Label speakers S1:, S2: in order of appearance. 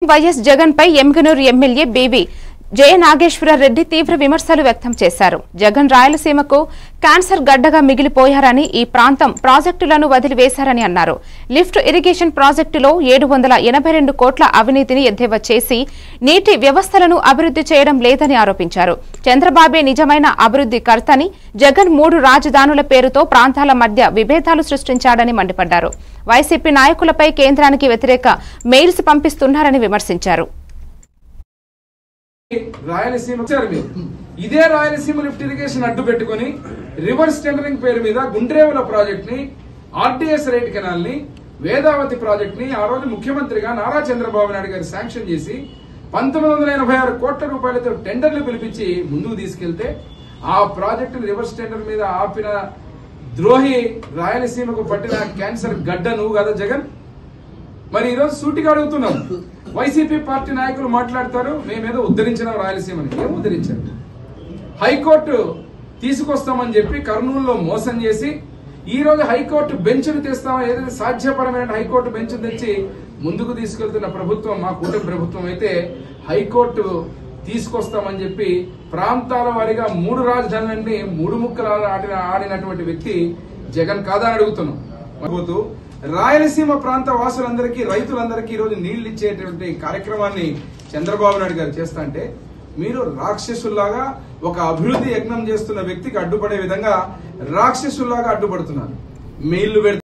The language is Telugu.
S1: వైఎస్ జగన్ పై ఎమ్గనూరు ఎమ్మెల్యే బీవీ జయనాగేశ్వర రెడ్డి తీవ్ర విమర్శలు వ్యక్తం చేశారు. జగన్ రాయలసీమకు క్యాన్సర్ గడ్డగా మిగిలిపోయారని, ఈ ప్రాంతం ప్రాజెక్టులను వదిలివేశారని అన్నారు. లిఫ్ట్ ఇరిగేషన్ ప్రాజెక్టులో 782 కోట్ల అవినీతిని ఎద్దేవా చేసి నీటి వ్యవస్థలను అభివృద్ధి చేయడం లేదని ఆరోపించారు. చంద్రబాబే నిజమైన అభివృద్ధి కర్తని, జగన్ 3 రాజధానుల పేరుతో ప్రాంతాల మధ్య విభేదాలు సృష్టించాడని మండిపడ్డారు. వైసీపీ నాయకులపై కేంద్రానికి వ్యతిరేక మెయిల్స్ పంపిస్తున్నారని విమర్శించారు.
S2: రాయలసీమ ఇదే రాయలసీమ లిఫ్ట్ ఇరిగేషన్ అడ్డు పెట్టుకుని రివర్స్ టెండరింగ్ పేరు మీద గుండ్రేవుల ప్రాజెక్ట్ ని, ఆర్టీఎస్ రైట్ కెనాల్ ని, వేదావతి ప్రాజెక్ట్ ని ఆ రోజు ముఖ్యమంత్రిగా నారా చంద్రబాబు నాయుడు గారు శాంక్షన్ చేసి 1986 కోట్ల రూపాయలతో టెండర్లు పిలిపించి ముందుకు తీసుకెళ్తే ఆ ప్రాజెక్టు రివర్స్ టెండర్ మీద ఆపిన ద్రోహి రాయలసీమకు పట్టిన క్యాన్సర్ గడ్డ నువ్వు కదా జగన్. మరి ఈరోజు సూటిగా అడుగుతున్నాం. వైసీపీ పార్టీ నాయకులు మాట్లాడతారు, మేమేదో ఉద్ధరించినాం రాయలసీమని. ఏం ఉద్ధరించారు? హైకోర్టు తీసుకొస్తామని చెప్పి కర్నూలులో మోసం చేసి ఈ రోజు హైకోర్టు బెంచ్ను తెస్తామని ఏదైతే సాధ్యపరమైన హైకోర్టు బెంచ్ తెచ్చి ముందుకు తీసుకెళ్తున్న ప్రభుత్వం మా కూటమి ప్రభుత్వం అయితే, హైకోర్టు తీసుకొస్తామని చెప్పి ప్రాంతాల వారిగా 3 రాజధానులన్నీ 3 ముక్కలు ఆడినటువంటి వ్యక్తి జగన్ కాదా అని అడుగుతున్నాం. రాయలసీమ ప్రాంత వాసులందరికీ, రైతులందరికీ ఈరోజు నీళ్లు ఇచ్చేటువంటి కార్యక్రమాన్ని చంద్రబాబు నాయుడు గారు చేస్తా అంటే, మీరు రాక్షసుల్లాగా ఒక అభివృద్ధి యజ్ఞం చేస్తున్న వ్యక్తికి అడ్డుపడే విధంగా రాక్షసుల్లాగా అడ్డుపడుతున్నారు. మెయిల్లు